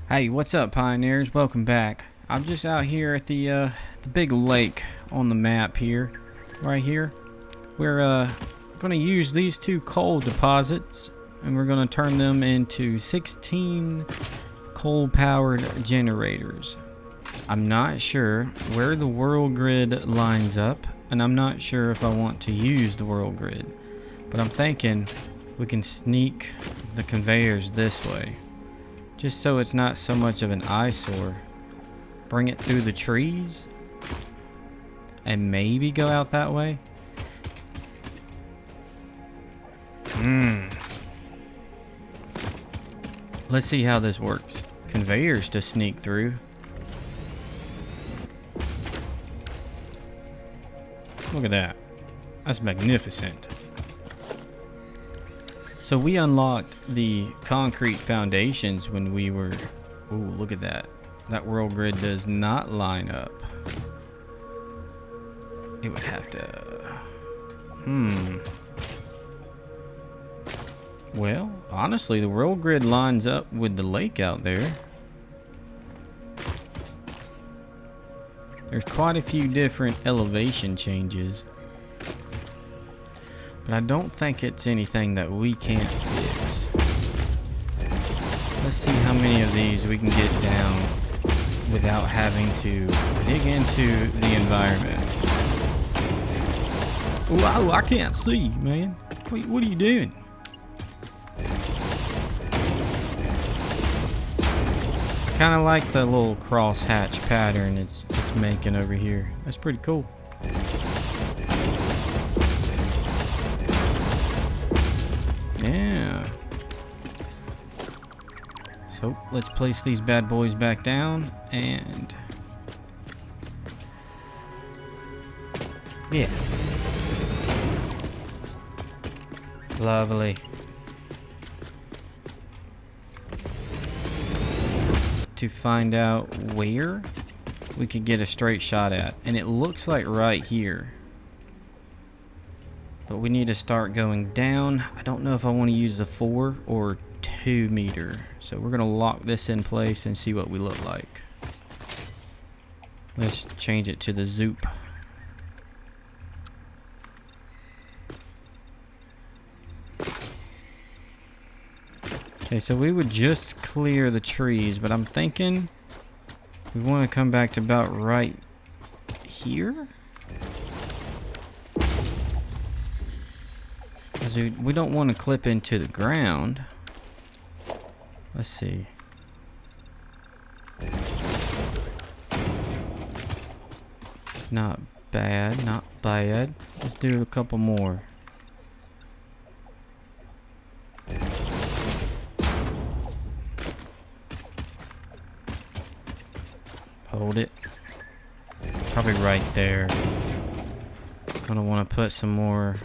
Hey, what's up, pioneers? Welcome back. I'm just out here at the big lake on the map here, right here. We're gonna use these two coal deposits, and we're gonna turn them into 16 coal-powered generators. I'm not sure where the world grid lines up, and I'm not sure if I want to use the world grid, but I'm thinking we can sneak the conveyors this way, just so it's not so much of an eyesore. Bring it through the trees and maybe go out that way. Let's see how this works. Conveyors to sneak through. Look at that. That's magnificent. So we unlocked the concrete foundations when we were... Ooh, look at that. That world grid does not line up. It would have to... Well, honestly, the world grid lines up with the lake out there. There's quite a few different elevation changes. But I don't think it's anything that we can't fix. Let's see how many of these we can get down without having to dig into the environment. Wow, I can't see, man. What are you doing? I kind of like the little cross-hatch pattern it's making over here. That's pretty cool. Yeah. So let's place these bad boys back down and yeah. Lovely. To find out where we could get a straight shot at, and it looks like right here. But we need to start going down. I don't know if I want to use the 4 or 2 meter. So we're going to lock this in place and see what we look like. Let's change it to the zoop. Okay, so we would just clear the trees, but I'm thinking we want to come back to about right here. We don't want to clip into the ground. Let's see. Not bad, not bad. Let's do a couple more. Hold it. Probably right there. Gonna want to put some more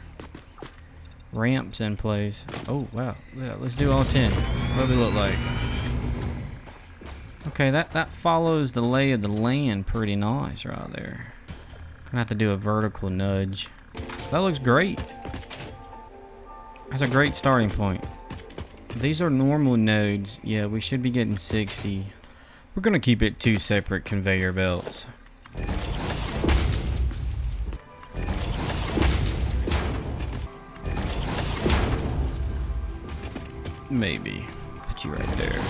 ramps in place. Oh wow, yeah, let's do all 10. What do we look like? Okay, that follows the lay of the land pretty nice right there. Gonna have to do a vertical nudge. That looks great. That's a great starting point. These are normal nodes. Yeah, we should be getting 60. We're gonna keep it 2 separate conveyor belts. Maybe. Put you right there.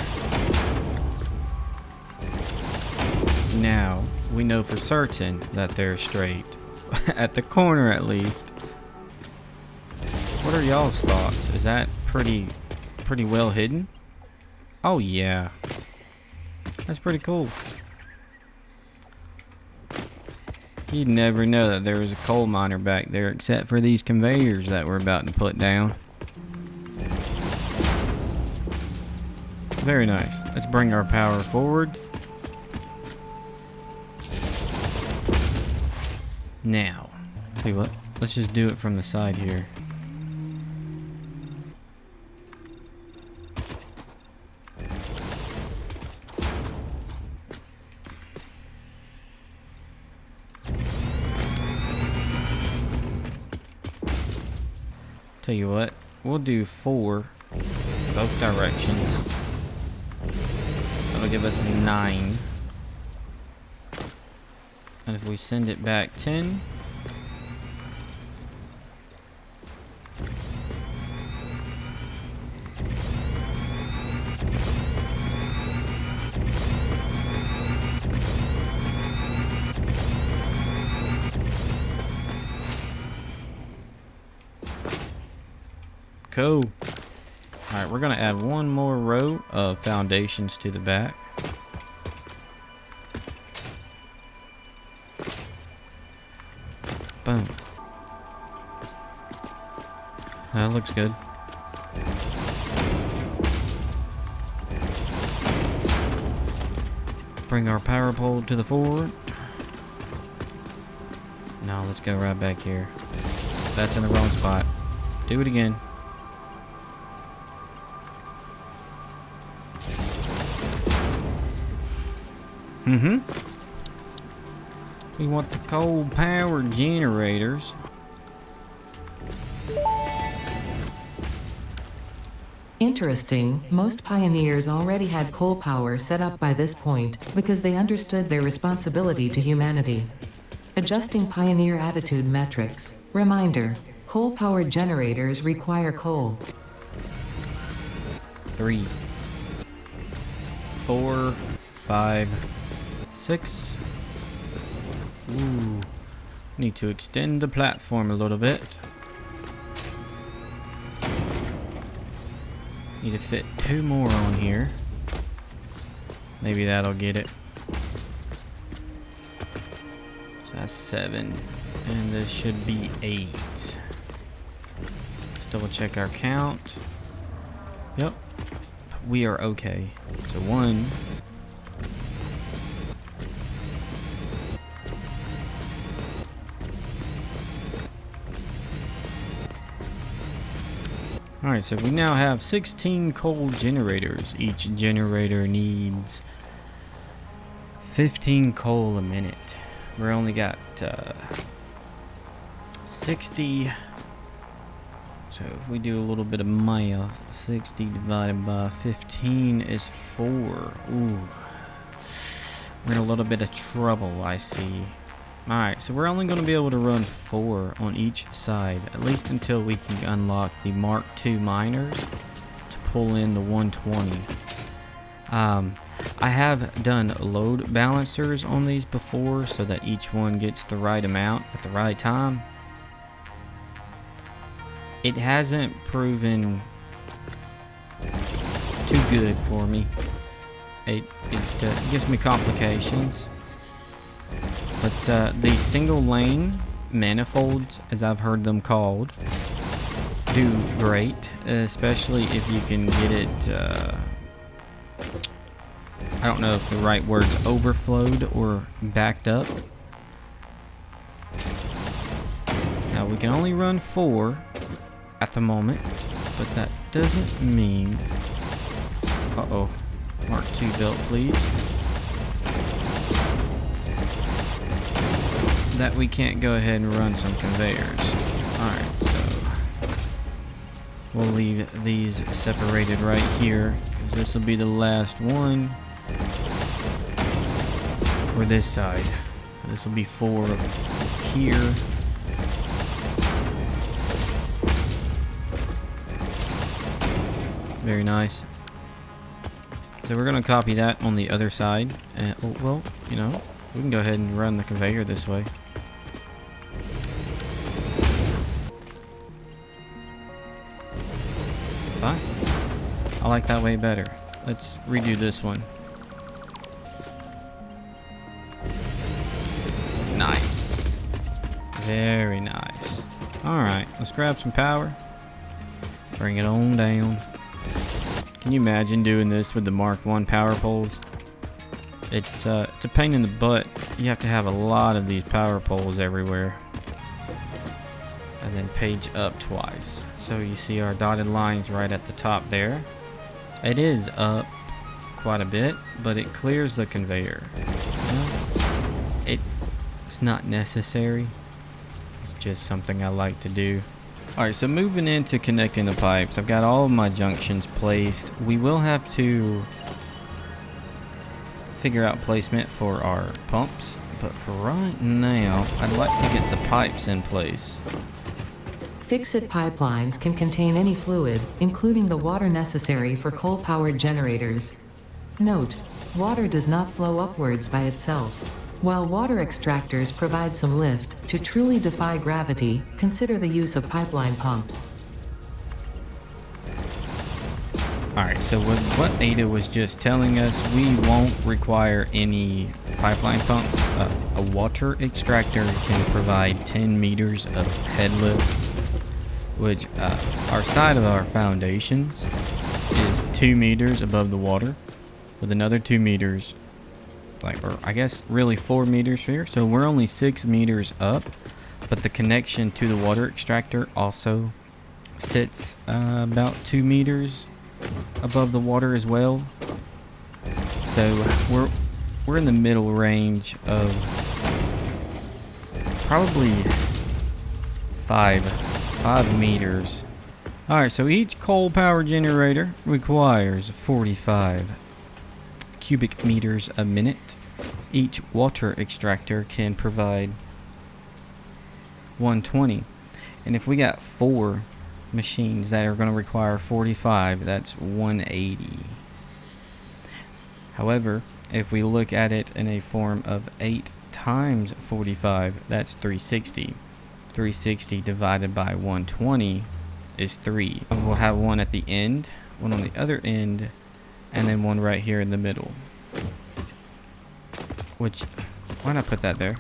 Now, we know for certain that they're straight. At the corner, at least. What are y'all's thoughts? Is that pretty well hidden? Oh, yeah. That's pretty cool. You'd never know that there was a coal miner back there except for these conveyors that we're about to put down. Very nice. Let's bring our power forward. Now, tell you what, let's just do it from the side here. Tell you what, we'll do 4 both directions. that'll give us 9. And if we send it back 10. Cool. Alright, we're gonna add one more row of foundations to the back. Boom. That looks good. Bring our power pole to the forward. Now let's go right back here. That's in the wrong spot. Do it again. We want the coal power generators. Interesting, most pioneers already had coal power set up by this point because they understood their responsibility to humanity. Adjusting pioneer attitude metrics. Reminder, coal-powered generators require coal. 3, 4, 5, 6. Ooh. Need to extend the platform a little bit. Need to fit 2 more on here. Maybe that'll get it. So that's 7. And this should be 8. Let's double check our count. Yep. We are okay. So 1. Alright, so we now have 16 coal generators. Each generator needs 15 coal a minute. We're only got 60. So if we do a little bit of math, 60 divided by 15 is 4. Ooh. We're in a little bit of trouble, I see. Alright, so we're only going to be able to run 4 on each side, at least until we can unlock the Mark II miners to pull in the 120. I have done load balancers on these before so that each one gets the right amount at the right time. It hasn't proven too good for me. It gives me complications. But the single lane manifolds, as I've heard them called, do great, especially if you can get it, I don't know if the right word's overflowed or backed up. Now we can only run 4 at the moment, but that doesn't mean... Uh-oh. Mark II built, please. That we can't go ahead and run some conveyors. Alright, so we'll leave these separated right here, because this will be the last one for this side. So this will be 4 here. Very nice. So we're going to copy that on the other side. And, oh, well, you know, we can go ahead and run the conveyor this way. Fine. I like that way better. Let's redo this one. Nice. Very nice. Alright, let's grab some power. Bring it on down. Can you imagine doing this with the Mark I power poles? It's a pain in the butt. You have to have a lot of these power poles everywhere. And then page up twice. So you see our dotted lines right at the top there. It is up quite a bit, but it clears the conveyor. It's not necessary. It's just something I like to do. Alright, so moving into connecting the pipes, I've got all of my junctions placed. We will have to figure out placement for our pumps, but for right now, I'd like to get the pipes in place. Fix-it pipelines can contain any fluid, including the water necessary for coal-powered generators. Note: water does not flow upwards by itself. While water extractors provide some lift, to truly defy gravity, consider the use of pipeline pumps. Alright, so with what Ada was just telling us, we won't require any pipeline pumps. A water extractor can provide 10 meters of head lift, which our side of our foundations is 2 meters above the water, with another 2 meters, or I guess really 4 meters here. So we're only 6 meters up, but the connection to the water extractor also sits about 2 meters above the water as well. So we're in the middle range of probably 5 meters. Alright, so each coal power generator requires 45 cubic meters a minute. Each water extractor can provide 120. And if we got 4 machines that are going to require 45, that's 180. However, if we look at it in a form of 8 times 45, that's 360. 360 divided by 120 is 3. We'll have one at the end, one on the other end, and then one right here in the middle. Which, why not put that there?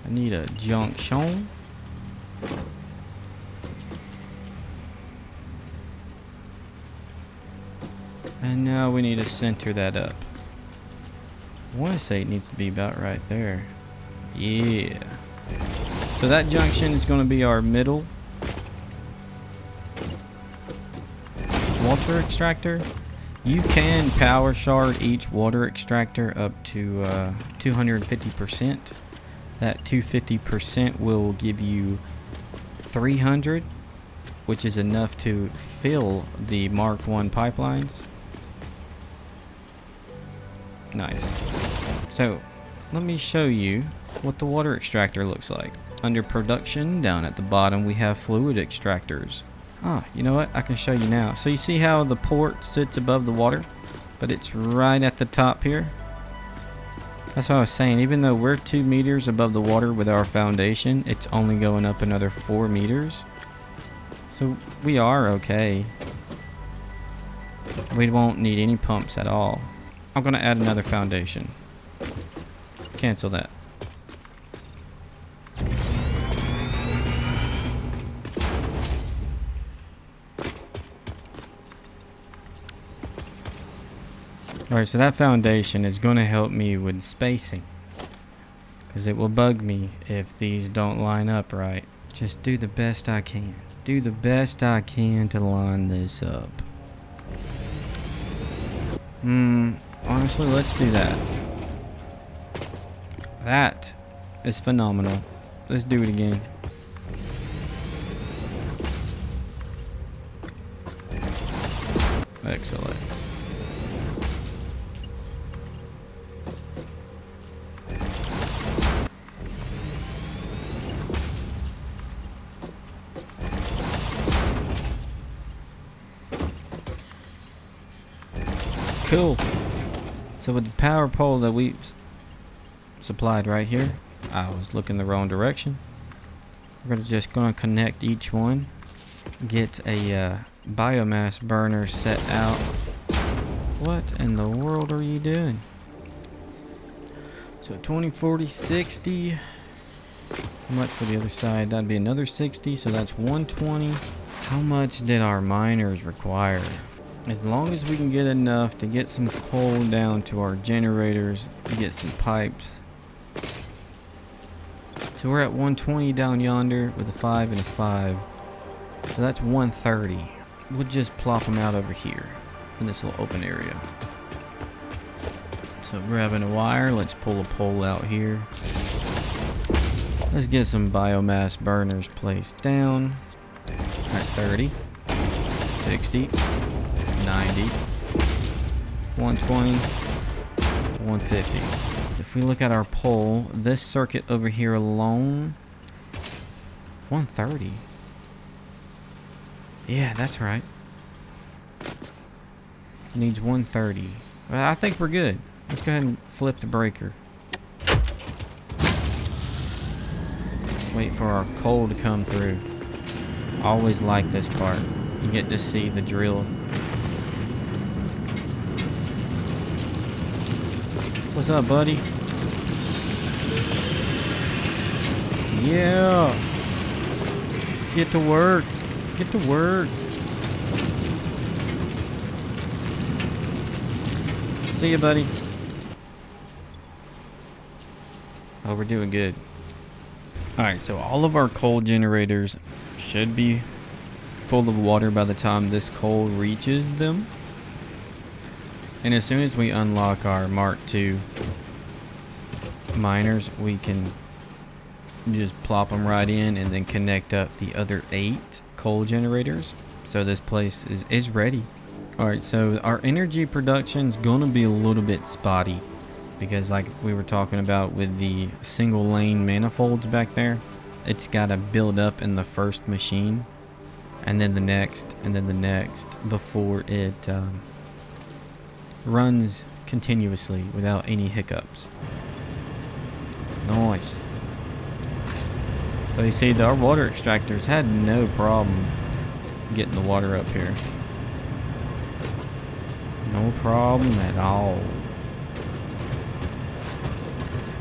I need a junction. And now we need to center that up. I want to say it needs to be about right there. Yeah. So that junction is going to be our middle water extractor. You can power shard each water extractor up to 250%. That 250% will give you 300, which is enough to fill the Mark 1 pipelines. Nice. So let me show you what the water extractor looks like. Under production, down at the bottom, we have fluid extractors. Ah, you know what? I can show you now. So you see how the port sits above the water, but it's right at the top here? That's what I was saying. Even though we're 2 meters above the water with our foundation, it's only going up another 4 meters. So we are okay. We won't need any pumps at all. I'm going to add another foundation. Cancel that. Alright, so that foundation is going to help me with spacing, because it will bug me if these don't line up right. Just do the best I can. Do the best I can to line this up. Honestly, let's do that. That is phenomenal. Let's do it again. Excellent. Cool. So with the power pole that we supplied right here, I was looking the wrong direction. We're just gonna connect each one, get a biomass burner set out. What in the world are you doing? So 20, 40, 60. How much for the other side? That'd be another 60, so that's 120. How much did our miners require? As long as we can get enough to get some coal down to our generators, get some pipes. So we're at 120 down yonder with a 5 and a 5. So that's 130. We'll just plop them out over here in this little open area. So grabbing a wire, let's pull a pole out here. Let's get some biomass burners placed down. That's 30, 60, 90, 120, 150. If we look at our pole, this circuit over here alone, 130. Yeah, that's right. Needs 130. Well, I think we're good. Let's go ahead and flip the breaker. Wait for our coal to come through. Always like this part. You get to see the drill. What's up, buddy? Yeah. Get to work. Get to work. See you, buddy. Oh, we're doing good. Alright, so all of our coal generators should be full of water by the time this coal reaches them. And as soon as we unlock our Mark II miners, we can just plop them right in and then connect up the other 8 coal generators. So this place is ready. Alright, so our energy production's gonna be a little bit spotty, because like we were talking about with the single lane manifolds back there, it's gotta build up in the first machine, and then the next, and then the next, before it runs continuously without any hiccups. Nice. So you see, our water extractors had no problem getting the water up here. No problem at all.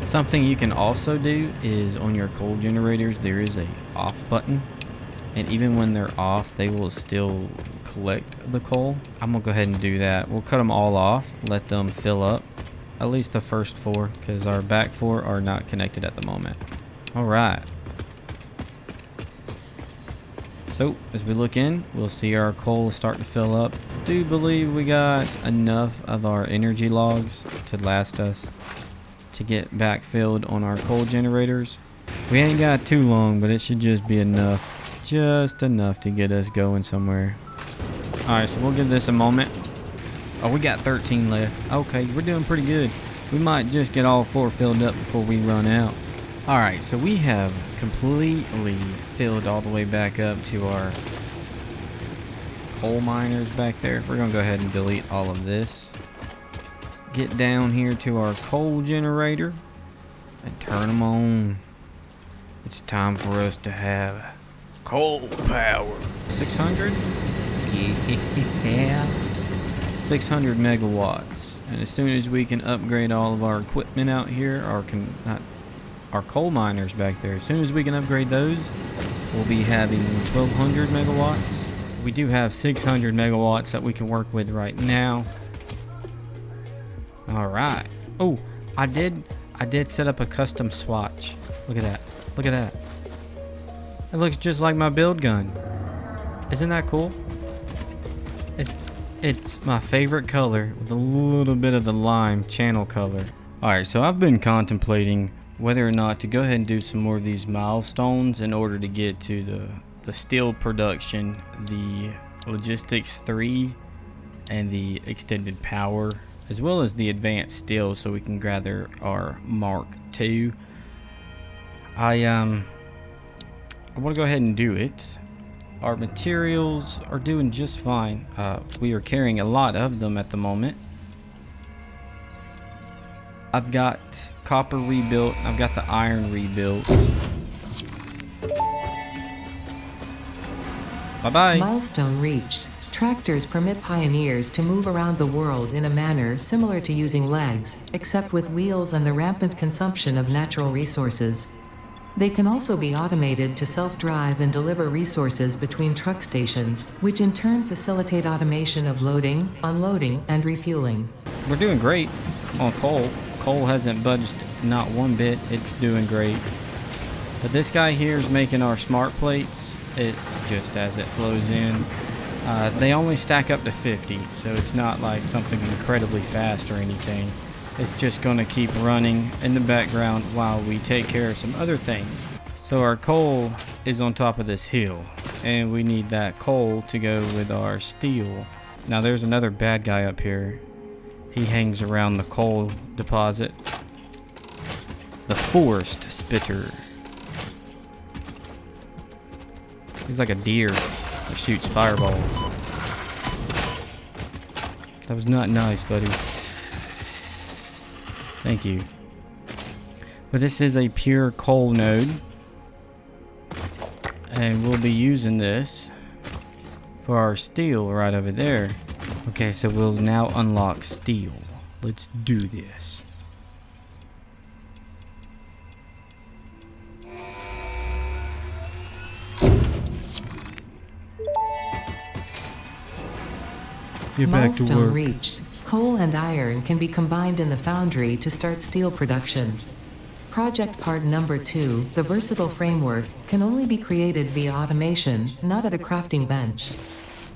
Something you can also do is on your coal generators, there is a off button. And even when they're off, they will still collect the coal. I'm gonna go ahead and do that. We'll cut them all off, let them fill up. At least the first 4, because our back 4 are not connected at the moment. All right. So as we look in, we'll see our coal start to fill up. I do believe we got enough of our energy logs to last us to get backfilled on our coal generators. We ain't got too long, but it should just be enough. Just enough to get us going somewhere. Alright, so we'll give this a moment. Oh, we got 13 left. Okay, we're doing pretty good. We might just get all 4 filled up before we run out. Alright, so we have completely filled all the way back up to our coal miners back there. We're going to go ahead and delete all of this. Get down here to our coal generator and turn them on. It's time for us to have coal power. 600? Yeah. 600 megawatts. And as soon as we can upgrade all of our equipment out here, our coal miners back there, as soon as we can upgrade those, we'll be having 1200 megawatts. We do have 600 megawatts that we can work with right now. All right. Oh, I did set up a custom swatch. Look at that. Look at that. It looks just like my build gun. Isn't that cool? It's my favorite color with a little bit of the lime channel color. All right, so I've been contemplating whether or not to go ahead and do some more of these milestones in order to get to the steel production, the logistics 3, and the extended power, as well as the advanced steel, so we can gather our Mark II. I want to go ahead and do it. Our materials are doing just fine. We are carrying a lot of them at the moment. I've got copper rebuilt. I've got the iron rebuilt. Bye-bye. Milestone reached. Tractors permit pioneers to move around the world in a manner similar to using legs, except with wheels and the rampant consumption of natural resources. They can also be automated to self-drive and deliver resources between truck stations, which in turn facilitate automation of loading, unloading, and refueling. We're doing great on coal. Coal hasn't budged not one bit. It's doing great. But this guy here is making our smart plates. It's just as it flows in. They only stack up to 50, so it's not like something incredibly fast or anything. It's just going to keep running in the background while we take care of some other things. So our coal is on top of this hill, and we need that coal to go with our steel. Now there's another bad guy up here. He hangs around the coal deposit. The forest spitter. He's like a deer that shoots fireballs. That was not nice, buddy. Thank you. But this is a pure coal node. And we'll be using this for our steel right over there. Okay, so we'll now unlock steel. Let's do this. Get back to Milestone work. reached. Coal and iron can be combined in the foundry to start steel production. Project part number 2, the versatile framework, can only be created via automation, not at a crafting bench.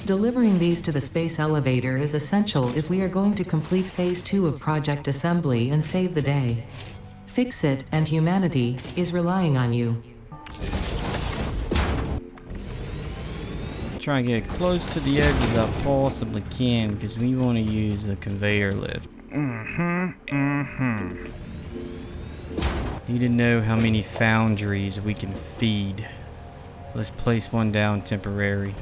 Delivering these to the space elevator is essential if we are going to complete phase 2 of project assembly and save the day. Fix It and humanity is relying on you. Try and get close to the edge as I possibly can because we want to use the conveyor lift. Need to know how many foundries we can feed. Let's place one down temporary.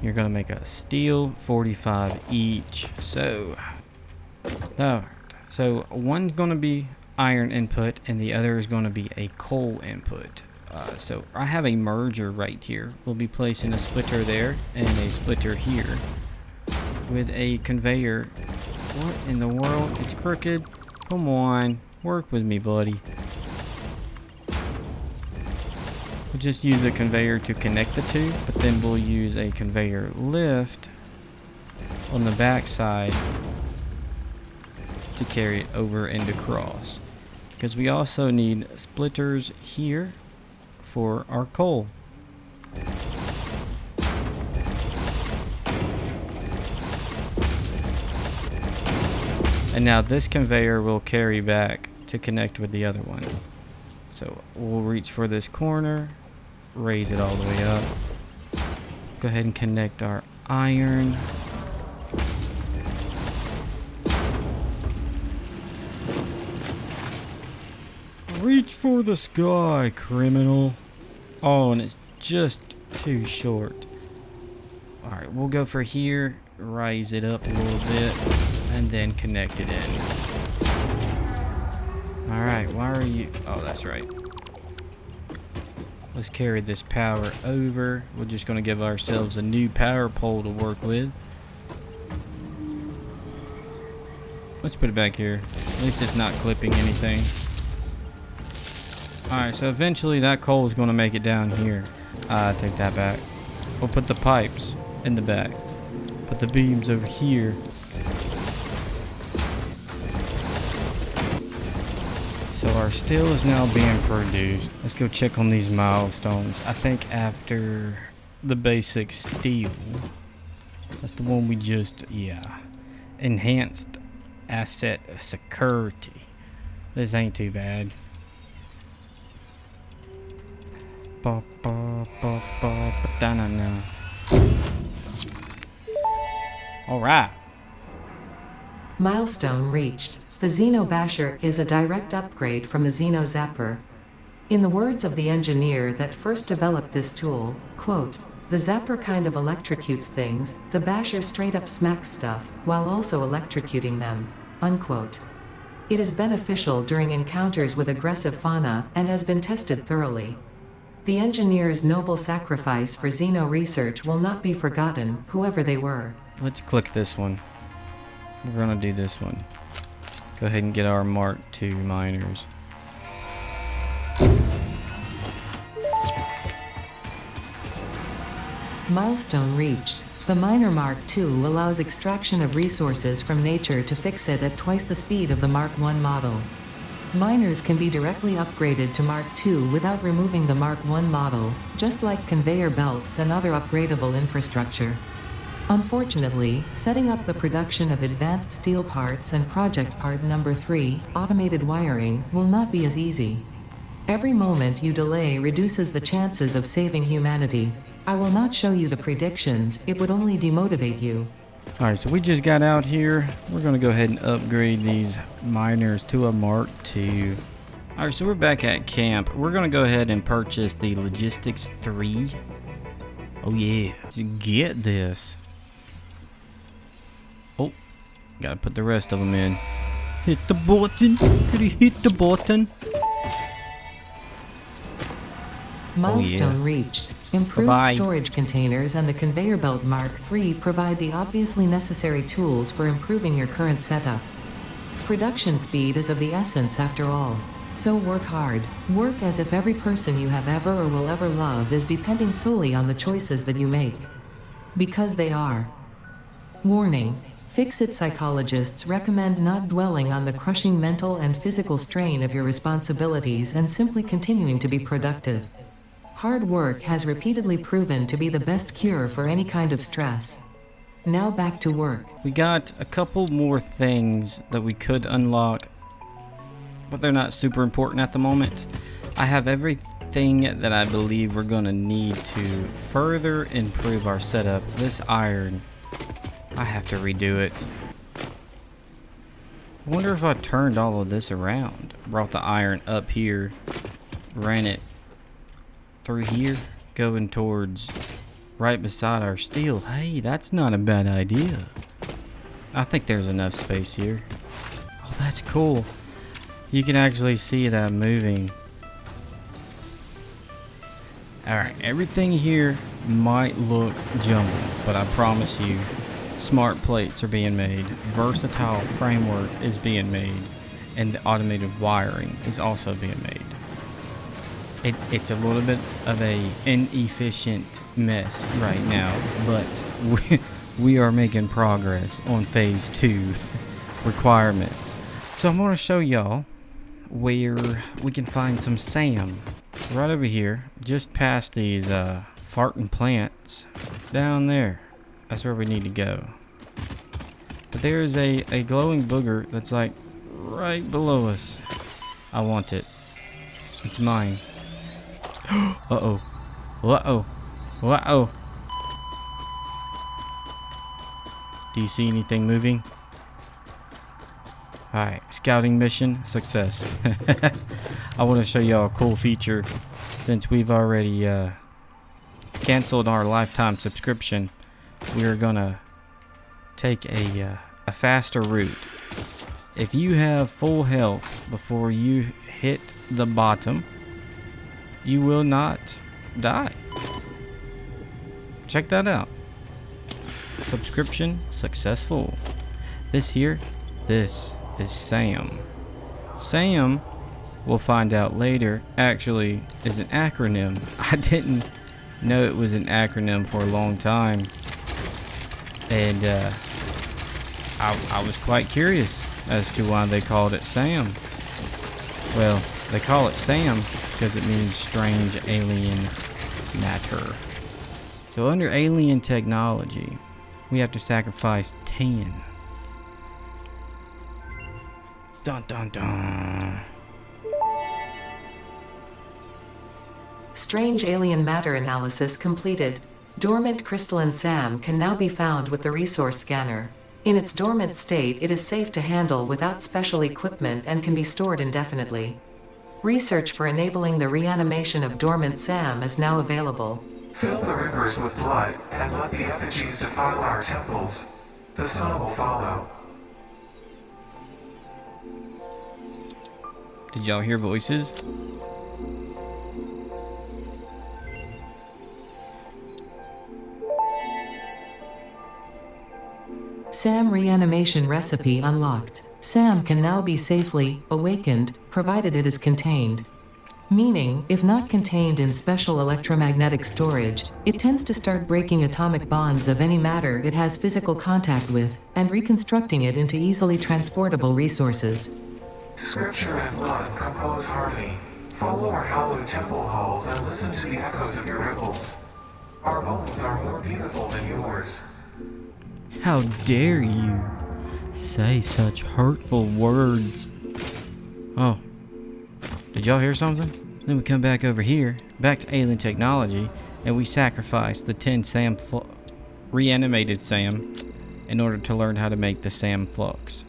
You're gonna make a steel 45 each. So one's gonna be iron input and the other is gonna be a coal input. So I have a merger right here. We'll be placing a splitter there and a splitter here with a conveyor. What in the world? It's crooked. Come on, work with me, buddy. We'll just use a conveyor to connect the two, but then we'll use a conveyor lift on the back side to carry it over and across. Because we also need splitters here for our coal. And now this conveyor will carry back to connect with the other one. So we'll reach for this corner, raise it all the way up. Go ahead and connect our iron. Reach for the sky, criminal. Oh, and it's just too short. Alright, we'll go for here, raise it up a little bit, and then connect it in. Alright, why are you... Oh, that's right. Let's carry this power over. We're just going to give ourselves a new power pole to work with. Let's put it back here. At least it's not clipping anything. Alright, so eventually that coal is going to make it down here. Take that back. We'll put the pipes in the back. Put the beams over here. So our steel is now being produced. Let's go check on these milestones. I think after the basic steel, that's the one we just, yeah. Enhanced asset security. This ain't too bad. Alright. Milestone reached. The Xeno Basher is a direct upgrade from the Xeno Zapper. In the words of the engineer that first developed this tool, quote, "The Zapper kind of electrocutes things, the Basher straight up smacks stuff, while also electrocuting them," unquote. It is beneficial during encounters with aggressive fauna and has been tested thoroughly. The engineer's noble sacrifice for Xeno research will not be forgotten, whoever they were. Let's click this one. We're gonna do this one. Go ahead and get our Mark II miners. Milestone reached. The Miner Mark II allows extraction of resources from nature to fix it at twice the speed of the Mark I model. Miners can be directly upgraded to Mark II without removing the Mark I model, just like conveyor belts and other upgradable infrastructure. Unfortunately, setting up the production of advanced steel parts and project part number 3, automated wiring, will not be as easy. Every moment you delay reduces the chances of saving humanity. I will not show you the predictions, it would only demotivate you. Alright, so we just got out here. We're going to go ahead and upgrade these miners to a Mark II. Alright, so we're back at camp. We're going to go ahead and purchase the Logistics 3. Oh yeah, let's get this. Oh, gotta put the rest of them in. Hit the button. Did he hit the button? Milestone reached. Improved Bye-bye. storage containers and the conveyor belt Mark III provide the obviously necessary tools for improving your current setup. Production speed is of the essence after all. So work hard. Work as if every person you have ever or will ever love is depending solely on the choices that you make. Because they are. Warning. Fix-it psychologists recommend not dwelling on the crushing mental and physical strain of your responsibilities and simply continuing to be productive. Hard work has repeatedly proven to be the best cure for any kind of stress. Now back to work. We got a couple more things that we could unlock, but they're not super important at the moment. I have everything that I believe we're going to need to further improve our setup. This iron, I have to redo it. I wonder if I turned all of this around. Brought the iron up here, ran it through here, going towards right beside our steel. Hey, that's not a bad idea. I think there's enough space here. Oh, that's cool. You can actually see that moving. Alright, everything here might look jumbled, but I promise you, smart plates are being made, versatile framework is being made, and the automated wiring is also being made. It's a little bit of a inefficient mess right now, but we are making progress on phase 2 requirements. So I'm going to show y'all where we can find some SAM. Right over here, just past these farting plants. Down there. That's where we need to go. But there's a glowing booger that's like right below us. I want it. It's mine. Uh-oh. Uh-oh. Uh-oh. Do you see anything moving? Alright, scouting mission success. I want to show y'all a cool feature. Since we've already canceled our lifetime subscription, we're gonna take a faster route. If you have full health before you hit the bottom, you will not die. Check that out. Subscription successful. This here, this is SAM. SAM, we'll find out later, actually is an acronym. I didn't know it was an acronym for a long time, and I was quite curious as to why they called it SAM. Well, they call it SAM because it means strange alien matter. So under alien technology, we have to sacrifice 10. Dun dun dun. Strange alien matter analysis completed. Dormant crystalline SAM can now be found with the resource scanner. In its dormant state, it is safe to handle without special equipment and can be stored indefinitely. Research for enabling the reanimation of dormant SAM is now available. Fill the rivers with blood and let the effigies defile our temples. The sun will follow. Did y'all hear voices? SAM reanimation recipe unlocked. SAM can now be safely awakened, provided it is contained. Meaning, if not contained in special electromagnetic storage, it tends to start breaking atomic bonds of any matter it has physical contact with, and reconstructing it into easily transportable resources. Scripture and blood compose harmony. Follow our hallowed temple halls and listen to the echoes of your ripples. Our bones are more beautiful than yours. How dare you say such hurtful words? Oh, did y'all hear something? Then we come back over here, back to alien technology, and we sacrifice the 10 SAM, reanimated SAM, in order to learn how to make the SAM flux.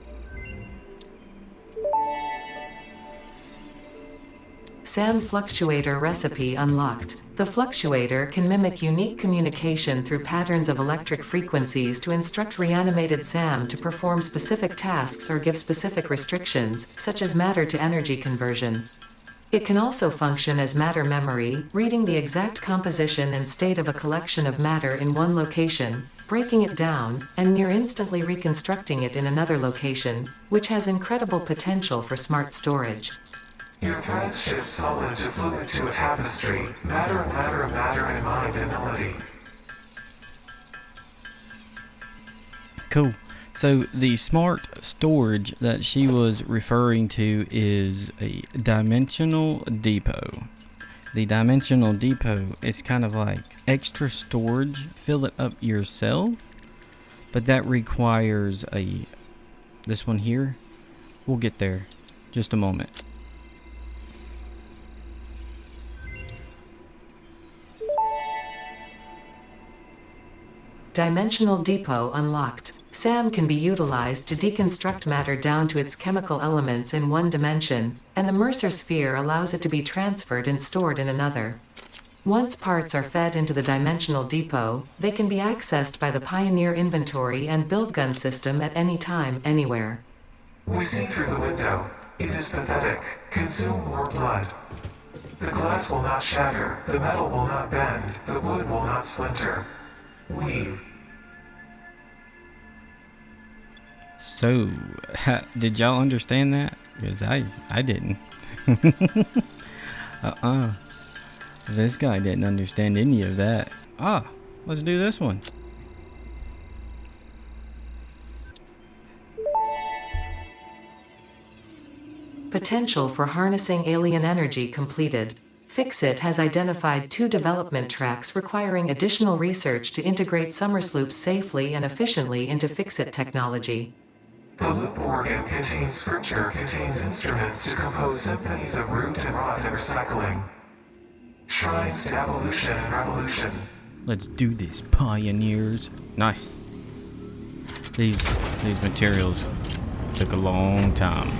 SAM fluctuator recipe unlocked. The fluctuator can mimic unique communication through patterns of electric frequencies to instruct reanimated SAM to perform specific tasks or give specific restrictions, such as matter to energy conversion. It can also function as matter memory, reading the exact composition and state of a collection of matter in one location, breaking it down, and near instantly reconstructing it in another location, which has incredible potential for smart storage. Your threads shift solid to fluid to a tapestry, matter, and mind and melody. Cool. So the smart storage that she was referring to is a dimensional depot. The dimensional depot is kind of like extra storage, fill it up yourself, but that requires this one here. We'll get there. Just a moment. Dimensional depot unlocked. SAM can be utilized to deconstruct matter down to its chemical elements in one dimension, and the Mercer sphere allows it to be transferred and stored in another. Once parts are fed into the dimensional depot, they can be accessed by the Pioneer inventory and build gun system at any time, anywhere. We see through the window. It is pathetic. Consume more blood. The glass will not shatter, the metal will not bend, the wood will not splinter. Weave. So, did y'all understand that? Because I didn't. This guy didn't understand any of that. Let's do this one. Potential for harnessing alien energy completed. Fixit has identified 2 development tracks requiring additional research to integrate Somersloops safely and efficiently into Fixit technology. The loop organ contains scripture, contains instruments to compose symphonies of root and rot and recycling. Shrines to evolution and revolution. Let's do this, pioneers. Nice. These materials took a long time.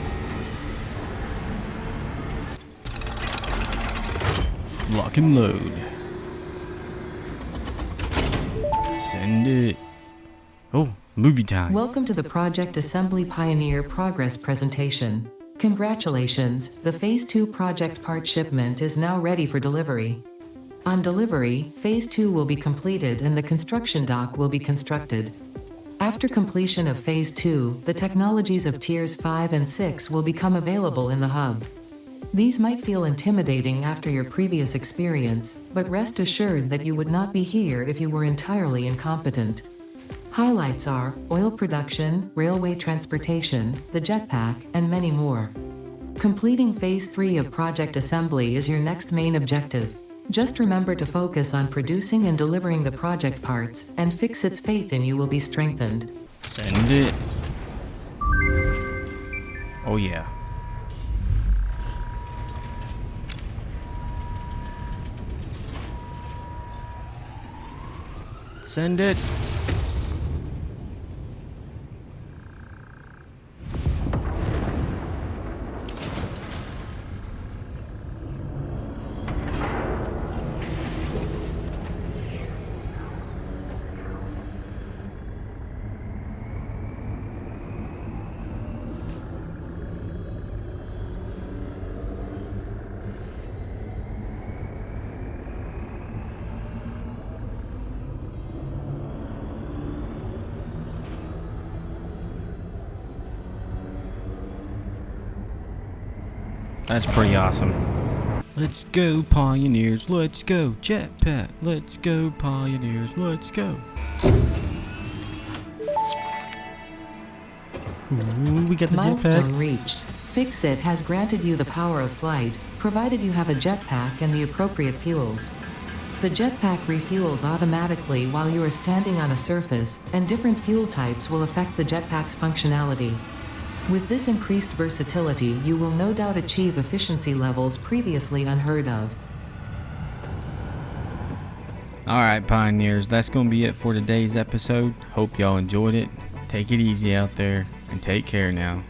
Lock and load. Send it. Oh, movie time. Welcome to the Project Assembly Pioneer Progress presentation. Congratulations, the Phase 2 project part shipment is now ready for delivery. On delivery, Phase 2 will be completed and the construction dock will be constructed. After completion of Phase 2, the technologies of Tiers 5 and 6 will become available in the hub. These might feel intimidating after your previous experience, but rest assured that you would not be here if you were entirely incompetent. Highlights are oil production, railway transportation, the jetpack, and many more. Completing Phase 3 of Project Assembly is your next main objective. Just remember to focus on producing and delivering the project parts, and Fixit's faith in you will be strengthened. Send it. Oh yeah. Send it. That's pretty awesome. Let's go, pioneers. Let's go. Jetpack. Let's go, pioneers. Let's go. Ooh, we got the Milestone jetpack. reached. Fixit has granted you the power of flight, provided you have a jetpack and the appropriate fuels. The jetpack refuels automatically while you are standing on a surface, and different fuel types will affect the jetpack's functionality. With this increased versatility, you will no doubt achieve efficiency levels previously unheard of. Alright, pioneers, that's going to be it for today's episode. Hope y'all enjoyed it. Take it easy out there and take care now.